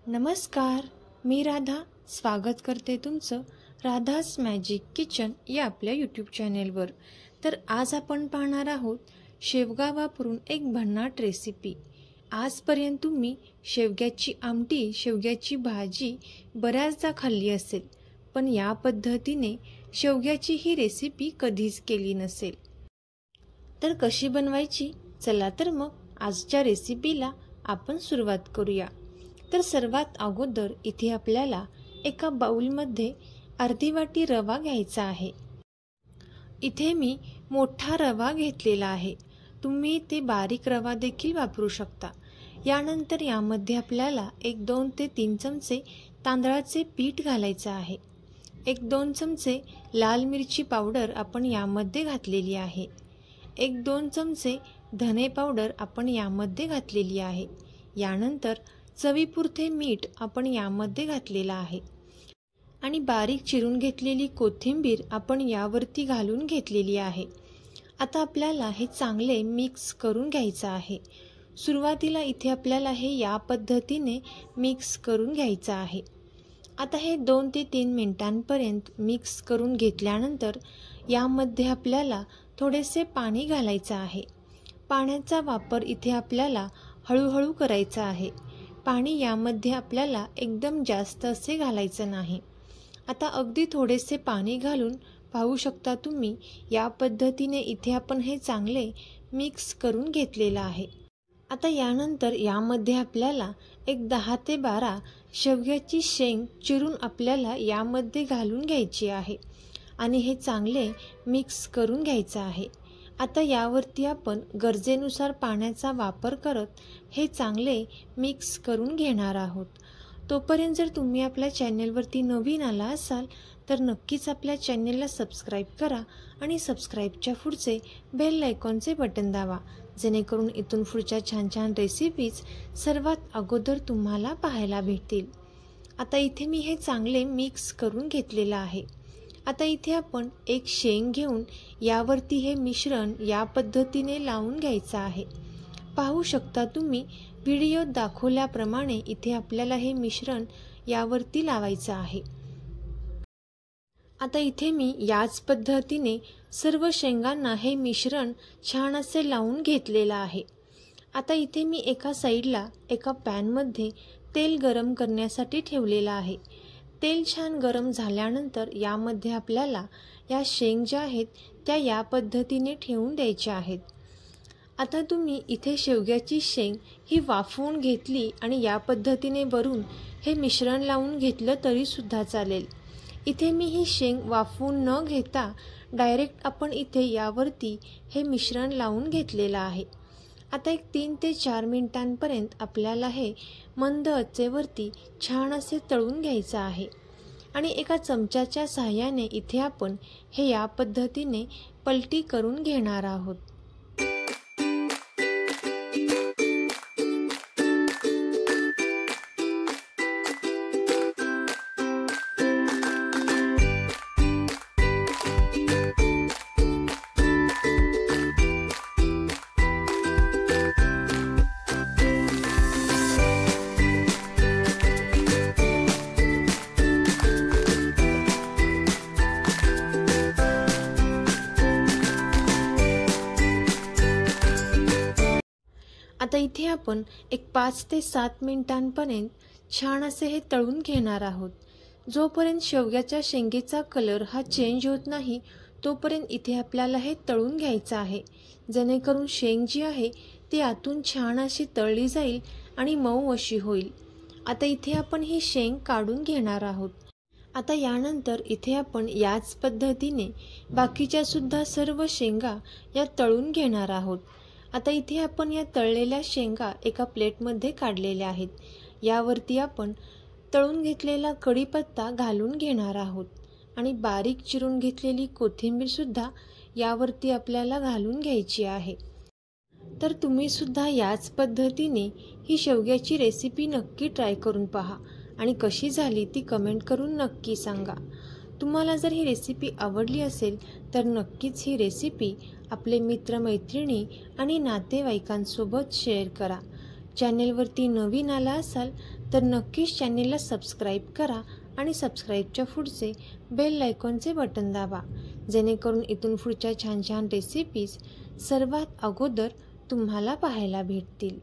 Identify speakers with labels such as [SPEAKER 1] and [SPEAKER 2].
[SPEAKER 1] नमस्कार, मी राधा स्वागत करते तुमचं राधास मॅजिक किचन या आपल्या यूट्यूब चॅनेलवर। तर आज आपण पाहणार आहोत शेवगा वापरून एक भन्नाट रेसिपी। आजपर्यंत तुम्ही शेवग्याची आमटी, शेवग्याची भाजी बऱ्याचदा खाल्ली असेल, पण या पद्धतीने शेवग्याची ही रेसिपी कधीच केली नसेल। तर कशी बनवायची, चला तर मग आजच्या रेसिपीला आपण सुरुवात करूया। तर सर्वात अगोदर इथे आपल्याला एका बाउलमध्ये अर्धी वाटी रवा घ्यायचा आहे। इथे मी मोठा रवा घेतलेला आहे, तुम्ही ते बारीक रवा देखील वापरू शकता। यानंतर यामध्ये आपल्याला 1-2 ते 3 चमचे तांदळाचे पीठ घालायचे आहे। 1-2 चमचे लाल मिरची पावडर आपण यामध्ये घातलेली आहे। 1-2 चमचे धने पावडर आपण यामध्ये घातलेली आहे। यानंतर चवीपुरते मीठ आपण यामध्ये घातलेला आहे आणि बारीक चिरून घेतलेली कोथिंबीर आपण यावरती घालून घेतलेली आहे। आता आपल्याला हे चांगले मिक्स करून घ्यायचं आहे। सुरुवातीला इथे आपल्याला हे या पद्धतीने मिक्स करून घ्यायचं आहे। आता हे 2 ते 3 मिनिटांपर्यंत मिक्स करून घेतल्यानंतर यामध्ये आपल्याला थोडेसे पाणी घालायचं आहे। पाण्याचा वापर इथे आपल्याला हळूहळू करायचा आहे। पाणी यामध्ये आपल्याला एकदम जास्त असे घालायचं नाही। आता अगदी थोडेसे पाणी घालून पाहू शकता तुम्ही, या पद्धतीने इथे आपण हे चांगले मिक्स करून घेतलेलं आहे। आता यानंतर यामध्ये आपल्याला एक 10 ते 12 शेवग्याची शेंग चिरून आपल्याला यामध्ये घालून घ्यायची आहे आणि हे चांगले मिक्स करून घ्यायचं आहे। आता यावरती आपण गरजेनुसार पाण्याचा वापर करत हे चांगले मिक्स करून घेणार आहोत। तोपर्यंत जर तुम्ही आपल्या चॅनेलवरती नवीन आला असाल तर नक्कीच आपल्या चॅनेलला सबस्क्राईब करा आणि सबस्क्राईबच्या पुढचे बेल आयकॉनचे बटन दाबा, जेणेकरून इथून पुढच्या छान छान रेसिपीज सर्वात अगोदर तुम्हाला पाहायला भेटतील। आता इथे मी हे चांगले मिक्स करून घेतलेलं आहे। आता इथे आपण एक शेंग घेऊन यावरती हे मिश्रण या पद्धतीने लावून घ्यायचं आहे। पाहू शकता तुम्ही, व्हिडिओत दाखवल्याप्रमाणे इथे आपल्याला हे मिश्रण यावरती लावायचं आहे। आता इथे मी याच पद्धतीने सर्व शेंगांना हे मिश्रण छान असे लावून घेतलेलं आहे। आता इथे मी एका साईडला एका पॅनमध्ये तेल गरम करण्यासाठी ठेवलेलं आहे। तेल छान गरम झाल्यानंतर यामध्ये आपल्याला या शेंग ज्या आहेत त्या या पद्धतीने ठेवून द्यायच्या आहेत। आता तुम्ही इथे शेवग्याची शेंग ही वाफवून घेतली आणि या पद्धतीने वरून हे मिश्रण लावून घेतलं तरी सुद्धा चालेल। इथे मी ही शेंग वाफवून न घेता डायरेक्ट आपण इथे यावरती हे मिश्रण लावून घेतलेलं आहे। आता एक 3 ते 4 मिनिटांपर्यंत आपल्याला हे मंद आचेवरती छान असे तळून घ्यायचं आहे आणि एका चमच्याच्या सहाय्याने इथे आपण हे या पद्धतीने पलटी करून घेणार आहोत। आता इथे आपण एक 5 ते 7 मिनिटांपर्यंत छान असे हे तळून घेणार आहोत। जोपर्यंत शेवग्याच्या शेंगेचा कलर हा चेंज होत नाही तोपर्यंत इथे आपल्याला हे तळून घ्यायचं आहे, जेणेकरून शेंग जी आहे ती आतून छान अशी तळली जाईल आणि मऊ अशी होईल। आता इथे आपण ही शेंग काढून घेणार आहोत। आता यानंतर इथे आपण याच पद्धतीने बाकीच्या सुद्धा सर्व शेंगा या तळून घेणार आहोत। आता इथे आपण या तळलेल्या शेंगा एका प्लेटमध्ये काढलेल्या आहेत। यावरती आपण तळून घेतलेला कढीपत्ता घालून घेणार आहोत आणि बारीक चिरून घेतलेली कोथिंबीर सुद्धा यावरती आपल्याला घालून घ्यायची आहे। तर तुम्ही सुद्धा याच पद्धतीने ही शेवग्याची रेसिपी नक्की ट्राय करून पहा आणि कशी झाली ती कमेंट करून नक्की सांगा। तुम्हाला जर ही रेसिपी आवडली असेल तर नक्कीच ही रेसिपी आपले मित्रमैत्रिणी आणि नातेवाईकांसोबत शेअर करा। चॅनेलवरती नवीन आला असाल तर नक्कीच चॅनेलला सबस्क्राईब करा आणि सबस्क्राईबच्या पुढचे बेल आयकॉनचे बटन दाबा, जेणेकरून इथून पुढच्या छान छान रेसिपीज सर्वात अगोदर तुम्हाला पाहायला भेटतील।